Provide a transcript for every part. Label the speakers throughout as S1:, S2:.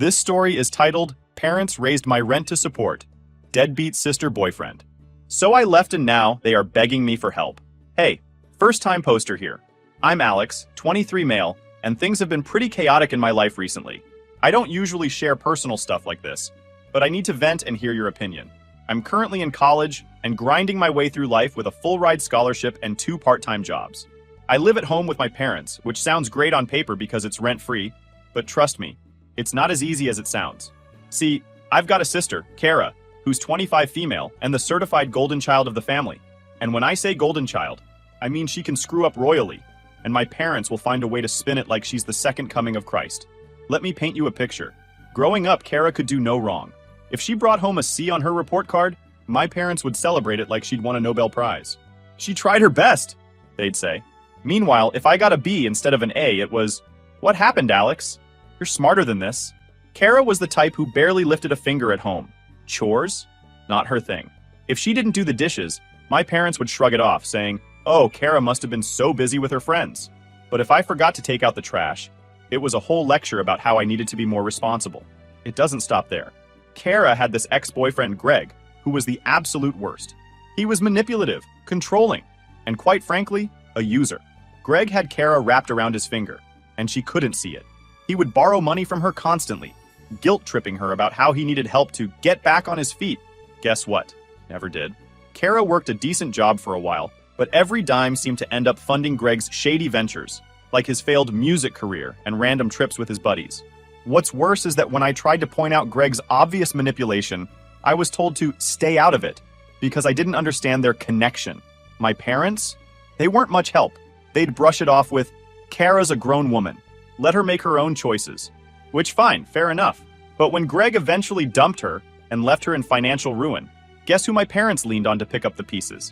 S1: This story is titled, Parents Raised My Rent to Support, Deadbeat Sister Boyfriend. So I left and now they are begging me for help. Hey, first-time poster here. I'm Alex, 23 male, and things have been pretty chaotic in my life recently. I don't usually share personal stuff like this, but I need to vent and hear your opinion. I'm currently in college and grinding my way through life with a full-ride scholarship and 2 part-time jobs. I live at home with my parents, which sounds great on paper because it's rent-free, but trust me, it's not as easy as it sounds. See, I've got a sister, Kara, who's 25 female and the certified golden child of the family. And when I say golden child, I mean she can screw up royally, and my parents will find a way to spin it like she's the second coming of Christ. Let me paint you a picture. Growing up, Kara could do no wrong. If she brought home a C on her report card, my parents would celebrate it like she'd won a Nobel Prize. She tried her best, they'd say. Meanwhile, if I got a B instead of an A, it was, "What happened, Alex? You're smarter than this." Kara was the type who barely lifted a finger at home. Chores? Not her thing. If she didn't do the dishes, my parents would shrug it off, saying, "Oh, Kara must have been so busy with her friends." But if I forgot to take out the trash, it was a whole lecture about how I needed to be more responsible. It doesn't stop there. Kara had this ex-boyfriend, Greg, who was the absolute worst. He was manipulative, controlling, and quite frankly, a user. Greg had Kara wrapped around his finger, and she couldn't see it. He would borrow money from her constantly, guilt-tripping her about how he needed help to get back on his feet. Guess what? Never did. Kara worked a decent job for a while, but every dime seemed to end up funding Greg's shady ventures, like his failed music career and random trips with his buddies. What's worse is that when I tried to point out Greg's obvious manipulation, I was told to stay out of it because I didn't understand their connection. My parents? They weren't much help. They'd brush it off with, "Kara's a grown woman. Let her make her own choices." Which fine, fair enough. But when Greg eventually dumped her and left her in financial ruin, guess who my parents leaned on to pick up the pieces?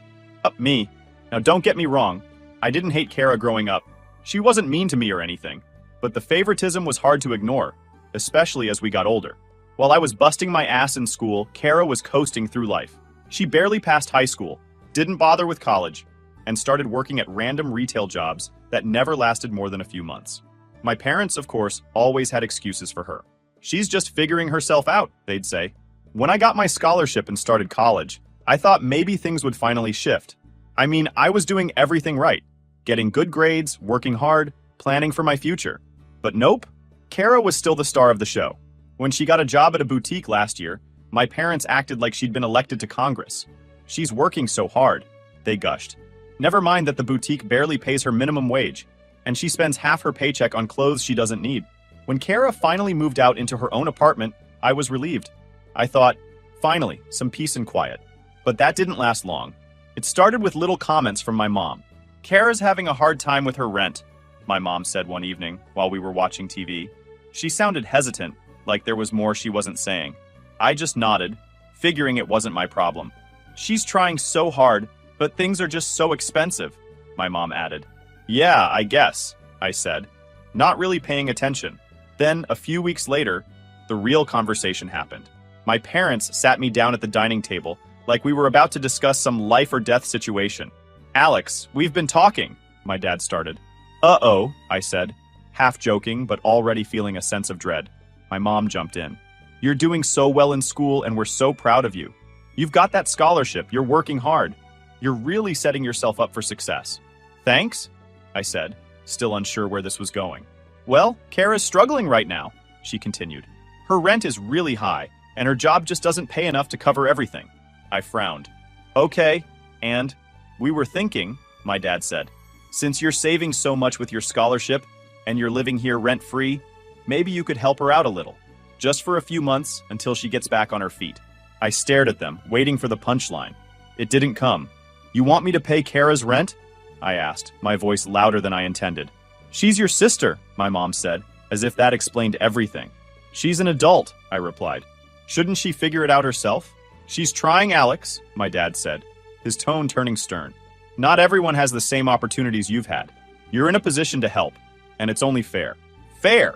S1: Me. Now don't get me wrong, I didn't hate Kara growing up. She wasn't mean to me or anything, but the favoritism was hard to ignore, especially as we got older. While I was busting my ass in school, Kara was coasting through life. She barely passed high school, didn't bother with college, and started working at random retail jobs that never lasted more than a few months. My parents, of course, always had excuses for her. "She's just figuring herself out," they'd say. When I got my scholarship and started college, I thought maybe things would finally shift. I mean, I was doing everything right, getting good grades, working hard, planning for my future. But nope, Kara was still the star of the show. When she got a job at a boutique last year, my parents acted like she'd been elected to Congress. "She's working so hard," they gushed. Never mind that the boutique barely pays her minimum wage, and she spends half her paycheck on clothes she doesn't need. When Kara finally moved out into her own apartment, I was relieved. I thought, finally, some peace and quiet. But that didn't last long. It started with little comments from my mom. "Kara's having a hard time with her rent," my mom said one evening while we were watching TV. She sounded hesitant, like there was more she wasn't saying. I just nodded, figuring it wasn't my problem. "She's trying so hard, but things are just so expensive," my mom added. "Yeah, I guess," I said, not really paying attention. Then, a few weeks later, the real conversation happened. My parents sat me down at the dining table like we were about to discuss some life or death situation. "Alex, we've been talking," my dad started. "Uh-oh," I said, half joking but already feeling a sense of dread. My mom jumped in. "You're doing so well in school and we're so proud of you. You've got that scholarship, you're working hard. You're really setting yourself up for success." "Thanks," I said, still unsure where this was going. "Well, Kara's struggling right now," she continued. "Her rent is really high, and her job just doesn't pay enough to cover everything." I frowned. "Okay, and we were thinking," my dad said, "since you're saving so much with your scholarship and you're living here rent-free, maybe you could help her out a little, just for a few months until she gets back on her feet." I stared at them, waiting for the punchline. It didn't come. "You want me to pay Kara's rent?" I asked, my voice louder than I intended. "She's your sister," my mom said, as if that explained everything. "She's an adult," I replied. "Shouldn't she figure it out herself?" "She's trying, Alex," my dad said, his tone turning stern. "Not everyone has the same opportunities you've had. You're in a position to help, and it's only fair." "Fair?"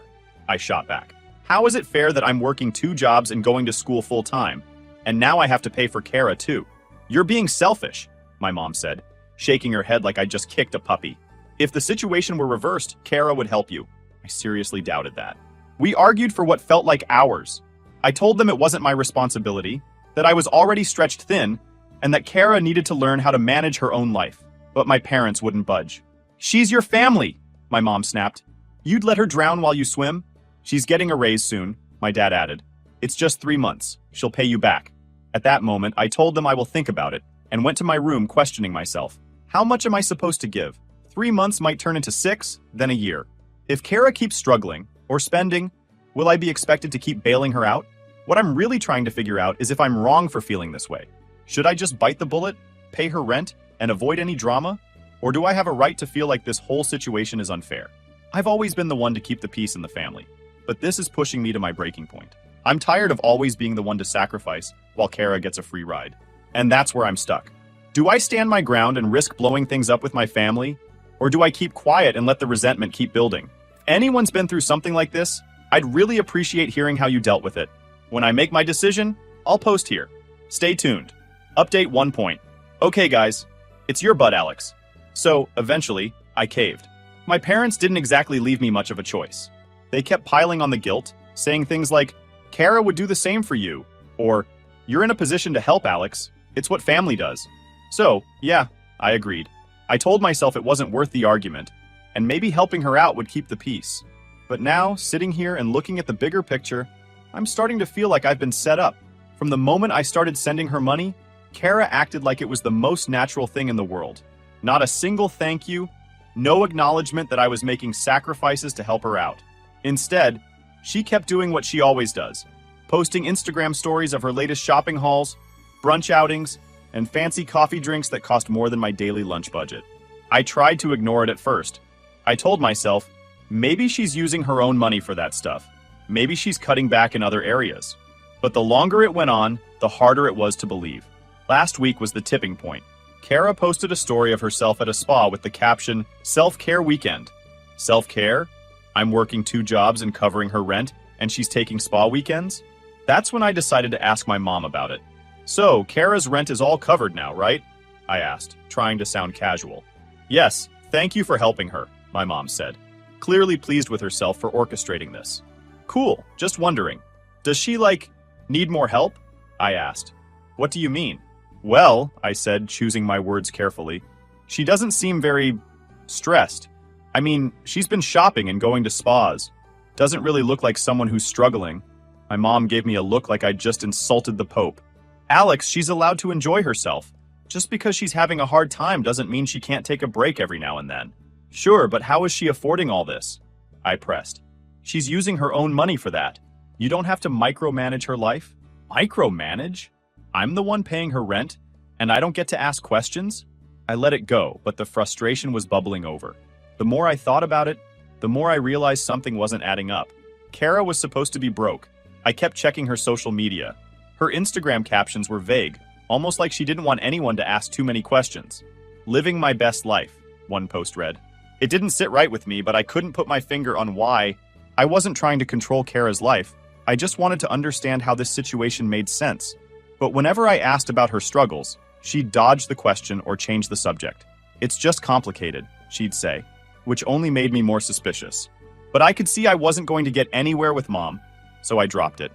S1: I shot back. "How is it fair that I'm working 2 jobs and going to school full-time, and now I have to pay for Kara too? You're being selfish," my mom said, shaking her head like I just kicked a puppy. "If the situation were reversed, Kara would help you." I seriously doubted that. We argued for what felt like hours. I told them it wasn't my responsibility, that I was already stretched thin, and that Kara needed to learn how to manage her own life. But my parents wouldn't budge. "She's your family," my mom snapped. "You'd let her drown while you swim?" "She's getting a raise soon," my dad added. "It's just 3 months. She'll pay you back." At that moment, I told them I will think about it, and went to my room questioning myself. How much am I supposed to give? 3 months might turn into 6, then a year. If Kara keeps struggling, or spending, will I be expected to keep bailing her out? What I'm really trying to figure out is if I'm wrong for feeling this way. Should I just bite the bullet, pay her rent, and avoid any drama? Or do I have a right to feel like this whole situation is unfair? I've always been the one to keep the peace in the family, but this is pushing me to my breaking point. I'm tired of always being the one to sacrifice while Kara gets a free ride. And that's where I'm stuck. Do I stand my ground and risk blowing things up with my family? Or do I keep quiet and let the resentment keep building? If anyone's been through something like this, I'd really appreciate hearing how you dealt with it. When I make my decision, I'll post here. Stay tuned. Update 1 point. Okay guys, it's your butt, Alex. So, eventually, I caved. My parents didn't exactly leave me much of a choice. They kept piling on the guilt, saying things like, "Kara would do the same for you," or "You're in a position to help, Alex. It's what family does." So, yeah, I agreed. I told myself it wasn't worth the argument, and maybe helping her out would keep the peace. But now, sitting here and looking at the bigger picture, I'm starting to feel like I've been set up. From the moment I started sending her money, Kara acted like it was the most natural thing in the world. Not a single thank you, no acknowledgement that I was making sacrifices to help her out. Instead, she kept doing what she always does, posting Instagram stories of her latest shopping hauls, brunch outings, and fancy coffee drinks that cost more than my daily lunch budget. I tried to ignore it at first. I told myself, maybe she's using her own money for that stuff. Maybe she's cutting back in other areas. But the longer it went on, the harder it was to believe. Last week was the tipping point. Kara posted a story of herself at a spa with the caption, "Self-care weekend." Self-care? I'm working 2 jobs and covering her rent, and she's taking spa weekends? That's when I decided to ask my mom about it. "So, Kara's rent is all covered now, right?" I asked, trying to sound casual. "Yes, thank you for helping her," my mom said, clearly pleased with herself for orchestrating this. "Cool, just wondering. Does she, need more help?" I asked. "What do you mean?" "Well," I said, choosing my words carefully, "she doesn't seem very stressed. I mean, she's been shopping and going to spas. Doesn't really look like someone who's struggling." My mom gave me a look like I'd just insulted the Pope. "Alex, she's allowed to enjoy herself. Just because she's having a hard time doesn't mean she can't take a break every now and then." "Sure, but how is she affording all this?" I pressed. "She's using her own money for that. You don't have to micromanage her life." Micromanage? I'm the one paying her rent, and I don't get to ask questions? I let it go, but the frustration was bubbling over. The more I thought about it, the more I realized something wasn't adding up. Kara was supposed to be broke. I kept checking her social media. Her Instagram captions were vague, almost like she didn't want anyone to ask too many questions. "Living my best life," one post read. It didn't sit right with me, but I couldn't put my finger on why. I wasn't trying to control Kara's life. I just wanted to understand how this situation made sense. But whenever I asked about her struggles, she'd dodge the question or change the subject. "It's just complicated," she'd say, which only made me more suspicious. But I could see I wasn't going to get anywhere with Mom, so I dropped it.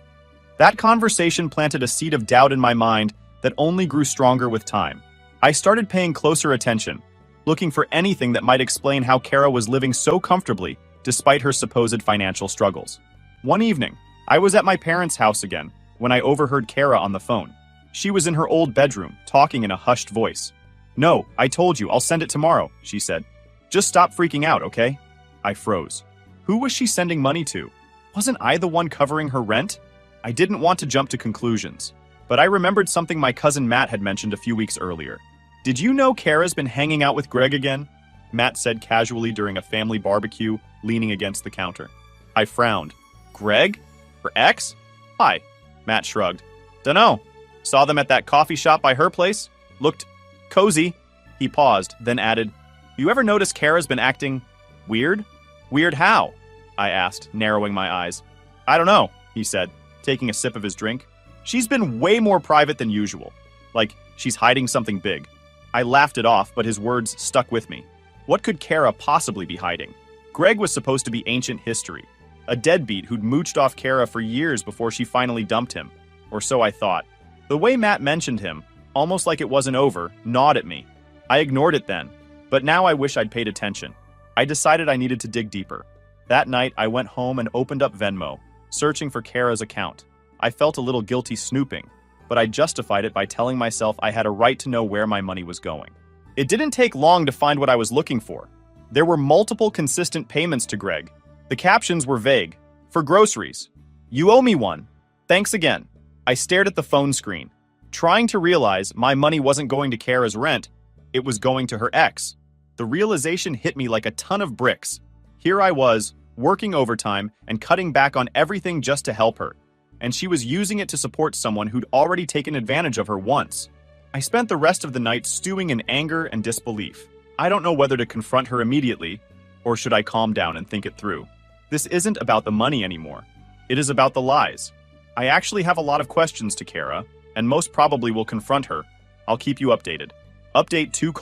S1: That conversation planted a seed of doubt in my mind that only grew stronger with time. I started paying closer attention, looking for anything that might explain how Kara was living so comfortably despite her supposed financial struggles. One evening, I was at my parents' house again when I overheard Kara on the phone. She was in her old bedroom, talking in a hushed voice. "No, I told you, I'll send it tomorrow," she said. "Just stop freaking out, okay?" I froze. Who was she sending money to? Wasn't I the one covering her rent? I didn't want to jump to conclusions, but I remembered something my cousin Matt had mentioned a few weeks earlier. "Did you know Kara's been hanging out with Greg again?" Matt said casually during a family barbecue, leaning against the counter. I frowned. "Greg? Her ex?" "Hi." Matt shrugged. "Dunno. Saw them at that coffee shop by her place. Looked cozy." He paused, then added, "You ever notice Kara's been acting weird?" "Weird how?" I asked, narrowing my eyes. "I don't know," he said, taking a sip of his drink. "She's been way more private than usual. Like, she's hiding something big." I laughed it off, but his words stuck with me. What could Kara possibly be hiding? Greg was supposed to be ancient history, a deadbeat who'd mooched off Kara for years before she finally dumped him. Or so I thought. The way Matt mentioned him, almost like it wasn't over, gnawed at me. I ignored it then, but now I wish I'd paid attention. I decided I needed to dig deeper. That night, I went home and opened up Venmo, searching for Kara's account. I felt a little guilty snooping, but I justified it by telling myself I had a right to know where my money was going. It didn't take long to find what I was looking for. There were multiple consistent payments to Greg. The captions were vague. For groceries. You owe me one. Thanks again. I stared at the phone screen, trying to realize my money wasn't going to Kara's rent, it was going to her ex. The realization hit me like a ton of bricks. Here I was, working overtime and cutting back on everything just to help her, and she was using it to support someone who'd already taken advantage of her once. I spent the rest of the night stewing in anger and disbelief. I don't know whether to confront her immediately, or should I calm down and think it through. This isn't about the money anymore. It is about the lies. I actually have a lot of questions to Kara, and most probably will confront her. I'll keep you updated. Update 2: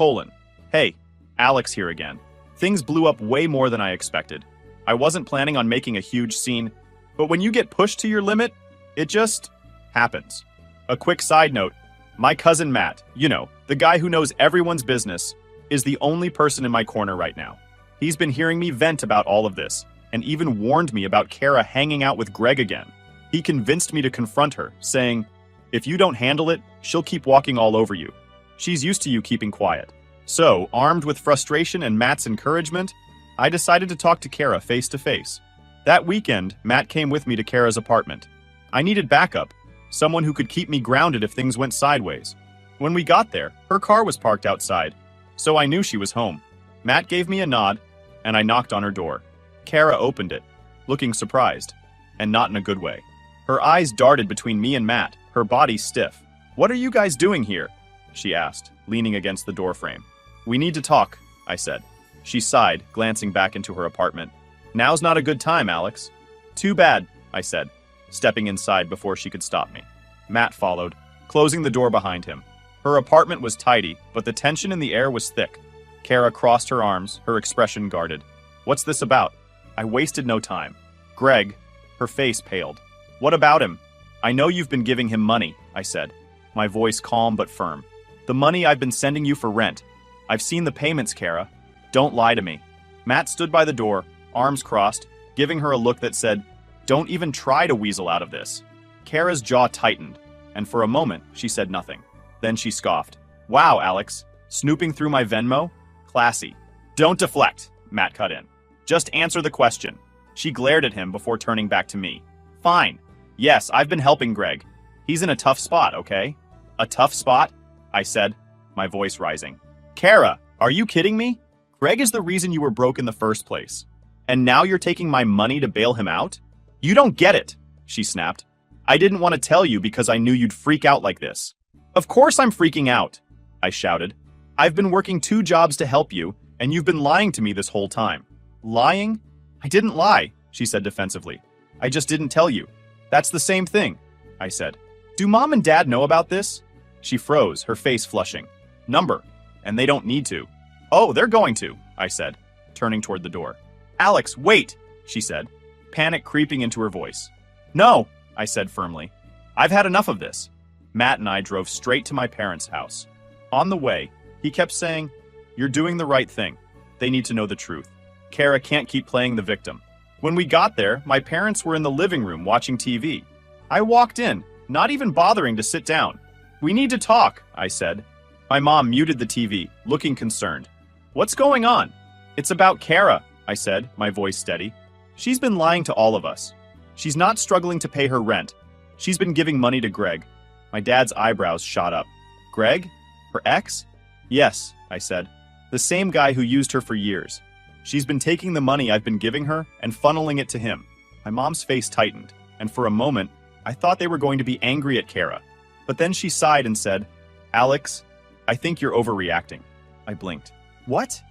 S1: Hey, Alex here again. Things blew up way more than I expected. I wasn't planning on making a huge scene, but when you get pushed to your limit, it just happens. A quick side note, my cousin Matt, the guy who knows everyone's business, is the only person in my corner right now. He's been hearing me vent about all of this, and even warned me about Kara hanging out with Greg again. He convinced me to confront her, saying, if you don't handle it, she'll keep walking all over you. She's used to you keeping quiet. So, armed with frustration and Matt's encouragement, I decided to talk to Kara face to face. That weekend, Matt came with me to Kara's apartment. I needed backup, someone who could keep me grounded if things went sideways. When we got there, her car was parked outside, so I knew she was home. Matt gave me a nod, and I knocked on her door. Kara opened it, looking surprised, and not in a good way. Her eyes darted between me and Matt, her body stiff. "What are you guys doing here?" she asked, leaning against the doorframe. "We need to talk," I said. She sighed, glancing back into her apartment. "Now's not a good time, Alex." "Too bad," I said, stepping inside before she could stop me. Matt followed, closing the door behind him. Her apartment was tidy, but the tension in the air was thick. Kara crossed her arms, her expression guarded. "What's this about?" I wasted no time. "Greg," her face paled. "What about him?" "I know you've been giving him money," I said, my voice calm but firm. "The money I've been sending you for rent. I've seen the payments, Kara. Don't lie to me." Matt stood by the door, arms crossed, giving her a look that said, "Don't even try to weasel out of this." Kara's jaw tightened, and for a moment, she said nothing. Then she scoffed. "Wow, Alex, snooping through my Venmo? Classy." "Don't deflect," Matt cut in. "Just answer the question." She glared at him before turning back to me. "Fine. Yes, I've been helping Greg. He's in a tough spot, okay?" "A tough spot?" I said, my voice rising. "Kara, are you kidding me? Greg is the reason you were broke in the first place. And now you're taking my money to bail him out? You don't get it," she snapped. "I didn't want to tell you because I knew you'd freak out like this." "Of course I'm freaking out," I shouted. "I've been working 2 jobs to help you, and you've been lying to me this whole time." "Lying? I didn't lie," she said defensively. "I just didn't tell you." "That's the same thing," I said. "Do Mom and Dad know about this?" She froze, her face flushing. "Number. And they don't need to." "Oh, they're going to," I said, turning toward the door. "Alex, wait," she said, panic creeping into her voice. "No," I said firmly. "I've had enough of this." Matt and I drove straight to my parents' house. On the way, he kept saying, "You're doing the right thing. They need to know the truth. Kara can't keep playing the victim." When we got there, my parents were in the living room watching TV. I walked in, not even bothering to sit down. "We need to talk," I said. My mom muted the TV, looking concerned. "What's going on?" "It's about Kara," I said, my voice steady. "She's been lying to all of us. She's not struggling to pay her rent. She's been giving money to Greg." My dad's eyebrows shot up. "Greg? Her ex?" "Yes," I said. "The same guy who used her for years. She's been taking the money I've been giving her and funneling it to him." My mom's face tightened, and for a moment, I thought they were going to be angry at Kara. But then she sighed and said, "Alex, I think you're overreacting." I blinked. "What?"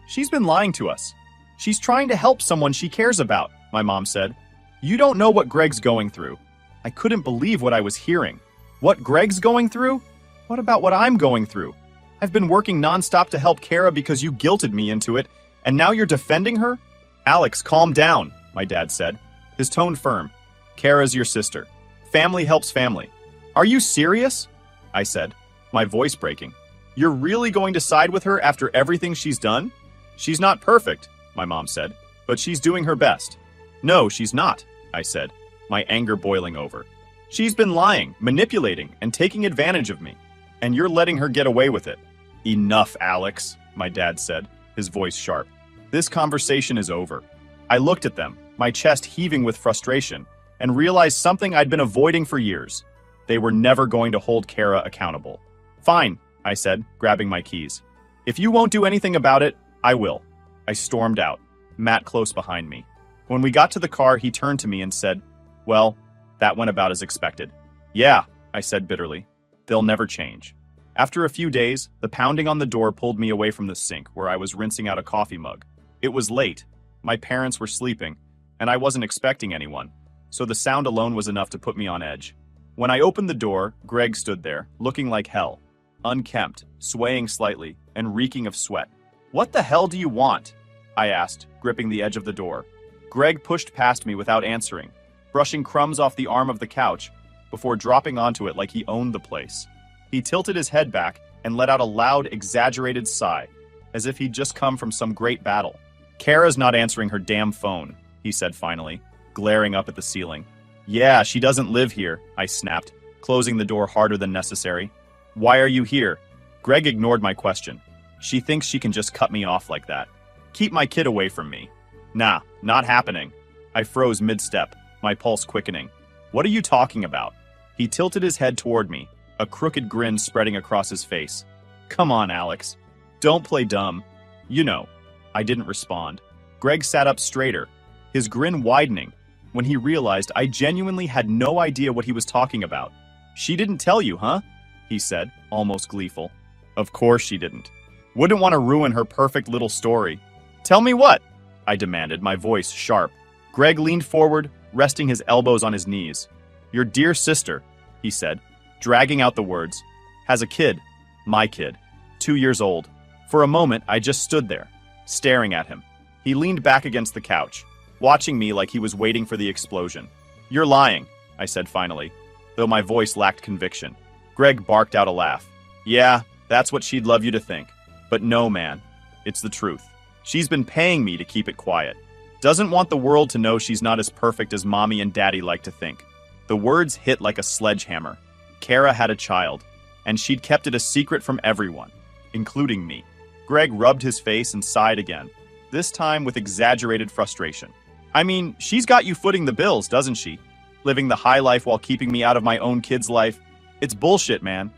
S1: "She's been lying to us. She's trying to help someone she cares about," my mom said. "You don't know what Greg's going through." I couldn't believe what I was hearing. What Greg's going through? What about what I'm going through? I've been working nonstop to help Kara because you guilted me into it, and now you're defending her? "Alex, calm down," my dad said. his tone firm. Kara's your sister. Family helps family. Are you serious? I said, my voice breaking. You're really going to side with her after everything she's done? She's not perfect, my mom said, but she's doing her best. No, she's not, I said, my anger boiling over. She's been lying, manipulating, and taking advantage of me. And you're letting her get away with it. Enough, Alex, my dad said, his voice sharp. This conversation is over. I looked at them, my chest heaving with frustration, and realized something I'd been avoiding for years. They were never going to hold Kara accountable. Fine, I said, grabbing my keys. If you won't do anything about it, I will. I stormed out, Matt close behind me. When we got to the car, he turned to me and said, well, that went about as expected. Yeah, I said bitterly. They'll never change. After a few days, the pounding on the door pulled me away from the sink where I was rinsing out a coffee mug. It was late. My parents were sleeping, and I wasn't expecting anyone, so the sound alone was enough to put me on edge. When I opened the door, Greg stood there, looking like hell. Unkempt, swaying slightly, and reeking of sweat. What the hell do you want? I asked, gripping the edge of the door. Greg pushed past me without answering, brushing crumbs off the arm of the couch before dropping onto it like he owned the place. He tilted his head back and let out a loud, exaggerated sigh, as if he'd just come from some great battle. Kara's not answering her damn phone, he said finally, glaring up at the ceiling. Yeah, she doesn't live here, I snapped, closing the door harder than necessary. Why are you here? Greg ignored my question. She thinks she can just cut me off like that. Keep my kid away from me. Nah, not happening. I froze mid-step, my pulse quickening. What are you talking about? He tilted his head toward me, a crooked grin spreading across his face. Come on, Alex. Don't play dumb. You know. I didn't respond. Greg sat up straighter, his grin widening, when he realized I genuinely had no idea what he was talking about. She didn't tell you, huh? He said, almost gleeful. Of course she didn't. Wouldn't want to ruin her perfect little story. Tell me what? I demanded, my voice sharp. Greg leaned forward, resting his elbows on his knees. Your dear sister, he said, dragging out the words, has a kid. My kid. 2 years old. For a moment, I just stood there, staring at him. He leaned back against the couch, watching me like he was waiting for the explosion. You're lying, I said finally, though my voice lacked conviction. Greg barked out a laugh. Yeah, that's what she'd love you to think. But no, man. It's the truth. She's been paying me to keep it quiet. Doesn't want the world to know she's not as perfect as mommy and daddy like to think. The words hit like a sledgehammer. Kara had a child, and she'd kept it a secret from everyone, including me. Greg rubbed his face and sighed again, this time with exaggerated frustration. I mean, she's got you footing the bills, doesn't she? Living the high life while keeping me out of my own kid's life. It's bullshit, man.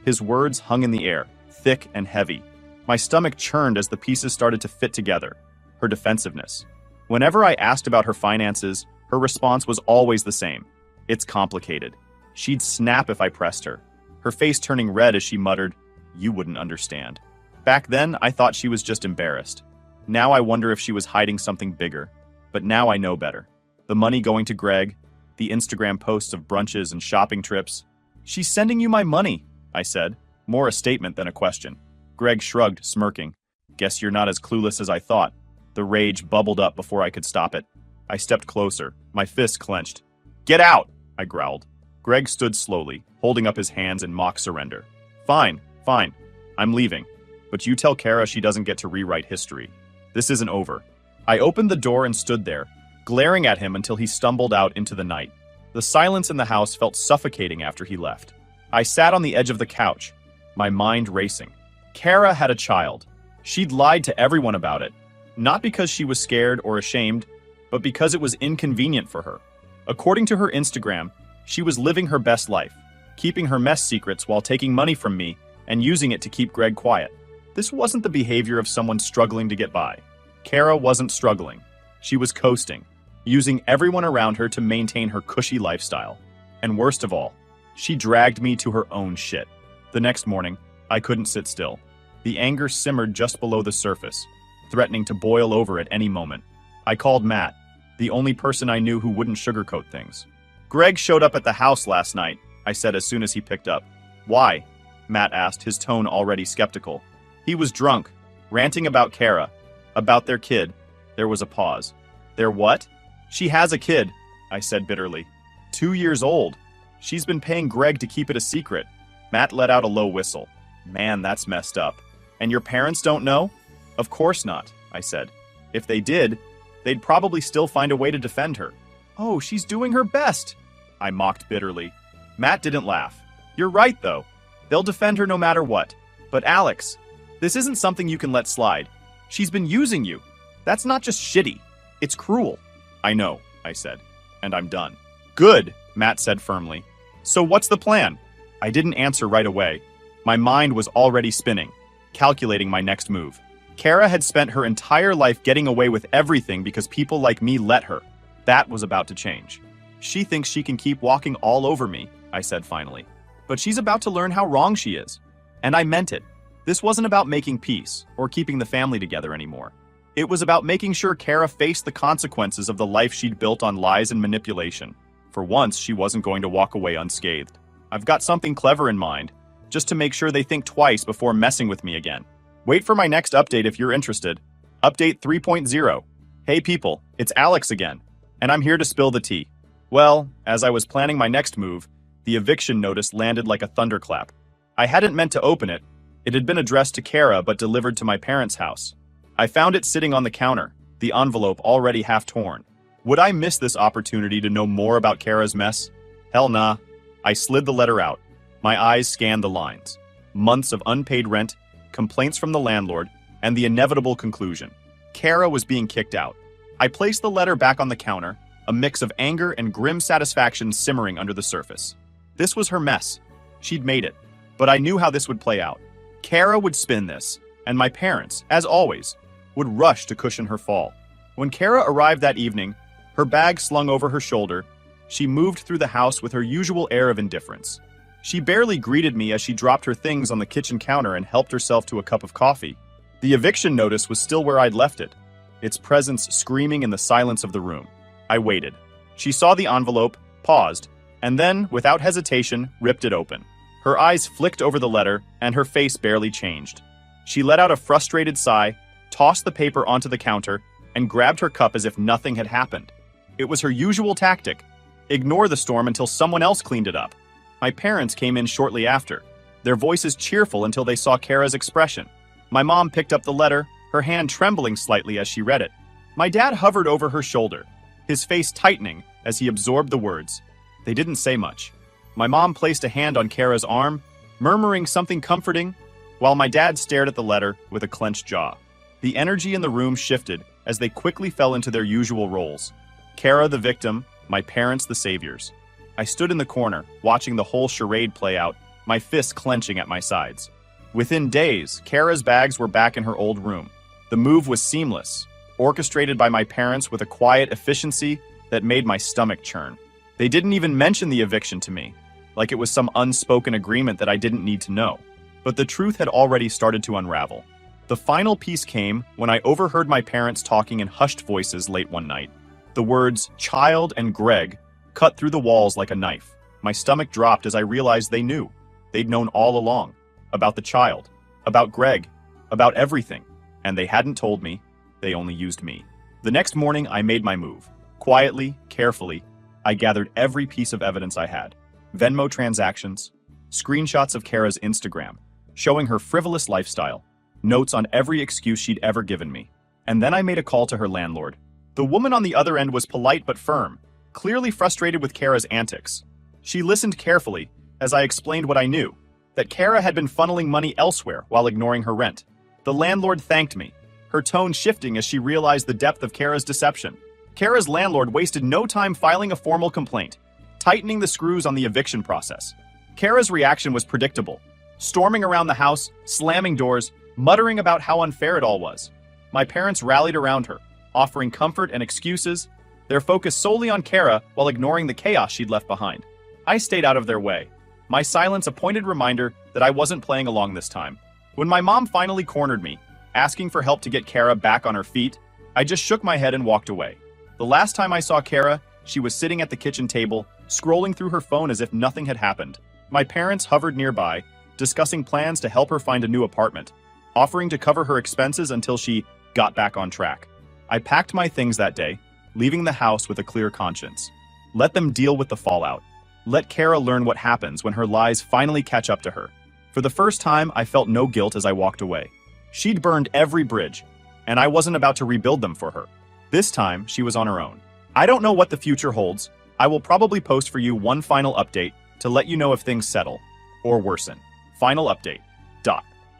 S1: His words hung in the air, thick and heavy. My stomach churned as the pieces started to fit together. Her defensiveness. Whenever I asked about her finances, her response was always the same. It's complicated. She'd snap if I pressed her, her face turning red as she muttered, "You wouldn't understand." Back then, I thought she was just embarrassed. Now I wonder if she was hiding something bigger. But now I know better. The money going to Greg, the Instagram posts of brunches and shopping trips. She's sending you my money, I said, more a statement than a question. Greg shrugged, smirking. Guess you're not as clueless as I thought. The rage bubbled up before I could stop it. I stepped closer, my fists clenched. Get out, I growled. Greg stood slowly, holding up his hands in mock surrender. Fine, fine. I'm leaving. But you tell Kara she doesn't get to rewrite history. This isn't over. I opened the door and stood there, glaring at him until he stumbled out into the night. The silence in the house felt suffocating after he left. I sat on the edge of the couch, my mind racing. Kara had a child. She'd lied to everyone about it, not because she was scared or ashamed, but because it was inconvenient for her. According to her Instagram, she was living her best life, keeping her mess secrets while taking money from me and using it to keep Greg quiet. This wasn't the behavior of someone struggling to get by. Kara wasn't struggling. She was coasting, using everyone around her to maintain her cushy lifestyle. And worst of all, she dragged me to her own shit. The next morning, I couldn't sit still. The anger simmered just below the surface, threatening to boil over at any moment. I called Matt, the only person I knew who wouldn't sugarcoat things. Greg showed up at the house last night, I said as soon as he picked up. Why? Matt asked, his tone already skeptical. He was drunk, ranting about Kara, about their kid. There was a pause. Their what? She has a kid, I said bitterly. 2 years old. She's been paying Greg to keep it a secret. Matt let out a low whistle. Man, that's messed up. And your parents don't know? Of course not, I said. If they did, they'd probably still find a way to defend her. Oh, she's doing her best, I mocked bitterly. Matt didn't laugh. You're right, though. They'll defend her no matter what. But Alex, this isn't something you can let slide. She's been using you. That's not just shitty. It's cruel. I know, I said. And I'm done. Good, Matt said firmly. So what's the plan? I didn't answer right away. My mind was already spinning, calculating my next move. Kara had spent her entire life getting away with everything because people like me let her. That was about to change. She thinks she can keep walking all over me, I said finally. But she's about to learn how wrong she is. And I meant it. This wasn't about making peace or keeping the family together anymore. It was about making sure Kara faced the consequences of the life she'd built on lies and manipulation. For once, she wasn't going to walk away unscathed. I've got something clever in mind, just to make sure they think twice before messing with me again. Wait for my next update if you're interested. Update 3.0. Hey people, it's Alex again, and I'm here to spill the tea. Well, as I was planning my next move, the eviction notice landed like a thunderclap. I hadn't meant to open it. It had been addressed to Kara but delivered to my parents' house. I found it sitting on the counter, the envelope already half torn. Would I miss this opportunity to know more about Kara's mess? Hell nah. I slid the letter out. My eyes scanned the lines. Months of unpaid rent, complaints from the landlord, and the inevitable conclusion. Kara was being kicked out. I placed the letter back on the counter, a mix of anger and grim satisfaction simmering under the surface. This was her mess. She'd made it. But I knew how this would play out. Kara would spin this, and my parents, as always, would rush to cushion her fall. When Kara arrived that evening, her bag slung over her shoulder, she moved through the house with her usual air of indifference. She barely greeted me as she dropped her things on the kitchen counter and helped herself to a cup of coffee. The eviction notice was still where I'd left it, its presence screaming in the silence of the room. I waited. She saw the envelope, paused, and then, without hesitation, ripped it open. Her eyes flicked over the letter, and her face barely changed. She let out a frustrated sigh, tossed the paper onto the counter, and grabbed her cup as if nothing had happened. It was her usual tactic. Ignore the storm until someone else cleaned it up. My parents came in shortly after, their voices cheerful until they saw Kara's expression. My mom picked up the letter, her hand trembling slightly as she read it. My dad hovered over her shoulder, his face tightening as he absorbed the words. They didn't say much. My mom placed a hand on Kara's arm, murmuring something comforting, while my dad stared at the letter with a clenched jaw. The energy in the room shifted as they quickly fell into their usual roles. Kara the victim, my parents the saviors. I stood in the corner, watching the whole charade play out, my fists clenching at my sides. Within days, Kara's bags were back in her old room. The move was seamless, orchestrated by my parents with a quiet efficiency that made my stomach churn. They didn't even mention the eviction to me, like it was some unspoken agreement that I didn't need to know. But the truth had already started to unravel. The final piece came when I overheard my parents talking in hushed voices late one night. The words, "child" and "Greg" cut through the walls like a knife. My stomach dropped as I realized they knew. They'd known all along. About the child. About Greg. About everything. And they hadn't told me. They only used me. The next morning, I made my move. Quietly, carefully, I gathered every piece of evidence I had. Venmo transactions, screenshots of Kara's Instagram, showing her frivolous lifestyle, notes on every excuse she'd ever given me. And then I made a call to her landlord. The woman on the other end was polite but firm, clearly frustrated with Kara's antics. She listened carefully as I explained what I knew, that Kara had been funneling money elsewhere while ignoring her rent. The landlord thanked me, her tone shifting as she realized the depth of Kara's deception. Kara's landlord wasted no time filing a formal complaint, tightening the screws on the eviction process. Kara's reaction was predictable, storming around the house, slamming doors, muttering about how unfair it all was. My parents rallied around her, offering comfort and excuses, their focus solely on Kara while ignoring the chaos she'd left behind. I stayed out of their way, my silence a pointed reminder that I wasn't playing along this time. When my mom finally cornered me, asking for help to get Kara back on her feet, I just shook my head and walked away. The last time I saw Kara, she was sitting at the kitchen table, scrolling through her phone as if nothing had happened. My parents hovered nearby, discussing plans to help her find a new apartment, offering to cover her expenses until she got back on track. I packed my things that day, leaving the house with a clear conscience. Let them deal with the fallout. Let Kara learn what happens when her lies finally catch up to her. For the first time, I felt no guilt as I walked away. She'd burned every bridge, and I wasn't about to rebuild them for her. This time, she was on her own. I don't know what the future holds. I will probably post for you one final update to let you know if things settle or worsen. Final update.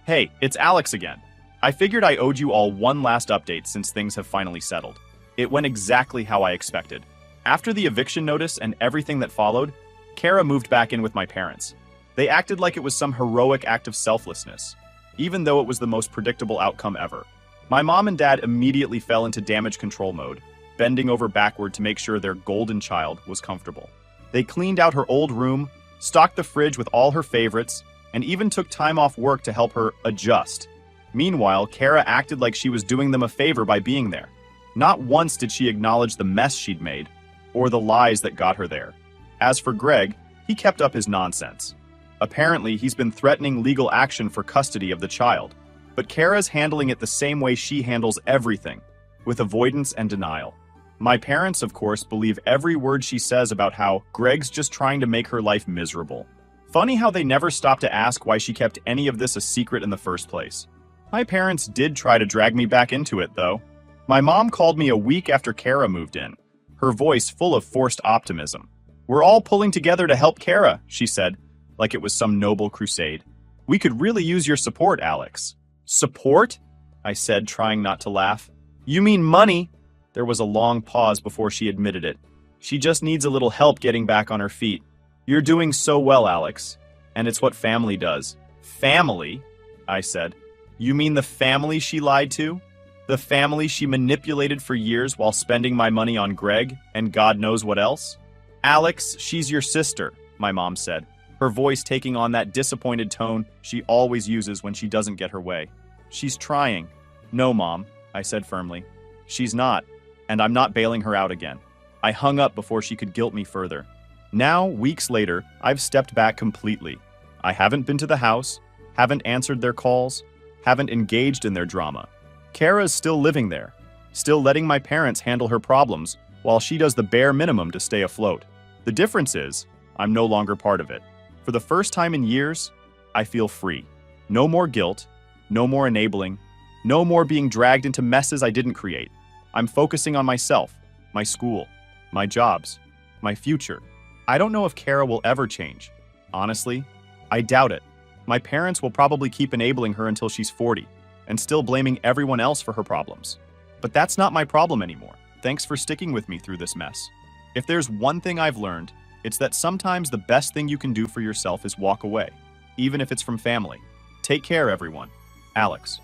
S1: Hey, it's Alex again. I figured I owed you all one last update since things have finally settled. It went exactly how I expected. After the eviction notice and everything that followed, Kara moved back in with my parents. They acted like it was some heroic act of selflessness, even though it was the most predictable outcome ever. My mom and dad immediately fell into damage control mode, bending over backward to make sure their golden child was comfortable. They cleaned out her old room, stocked the fridge with all her favorites, and even took time off work to help her adjust. Meanwhile, Kara acted like she was doing them a favor by being there. Not once did she acknowledge the mess she'd made, or the lies that got her there. As for Greg, he kept up his nonsense. Apparently, he's been threatening legal action for custody of the child. But Kara's handling it the same way she handles everything, with avoidance and denial. My parents, of course, believe every word she says about how Greg's just trying to make her life miserable. Funny how they never stopped to ask why she kept any of this a secret in the first place. My parents did try to drag me back into it, though. My mom called me a week after Kara moved in, her voice full of forced optimism. "We're all pulling together to help Kara," she said, like it was some noble crusade. "We could really use your support, Alex." "Support?" I said, trying not to laugh. "You mean money?" There was a long pause before she admitted it. "She just needs a little help getting back on her feet." "You're doing so well, Alex. And it's what family does." "Family?" I said. "You mean the family she lied to? The family she manipulated for years while spending my money on Greg and God knows what else?" "Alex, she's your sister," my mom said, her voice taking on that disappointed tone she always uses when she doesn't get her way. "She's trying." "No, Mom," I said firmly. "She's not, and I'm not bailing her out again." I hung up before she could guilt me further. Now, weeks later, I've stepped back completely. I haven't been to the house, haven't answered their calls, haven't engaged in their drama. Kara's still living there, still letting my parents handle her problems while she does the bare minimum to stay afloat. The difference is, I'm no longer part of it. For the first time in years, I feel free. No more guilt, no more enabling, no more being dragged into messes I didn't create. I'm focusing on myself, my school, my jobs, my future. I don't know if Kara will ever change. Honestly, I doubt it. My parents will probably keep enabling her until she's 40, and still blaming everyone else for her problems. But that's not my problem anymore. Thanks for sticking with me through this mess. If there's one thing I've learned, it's that sometimes the best thing you can do for yourself is walk away, even if it's from family. Take care, everyone. Alex.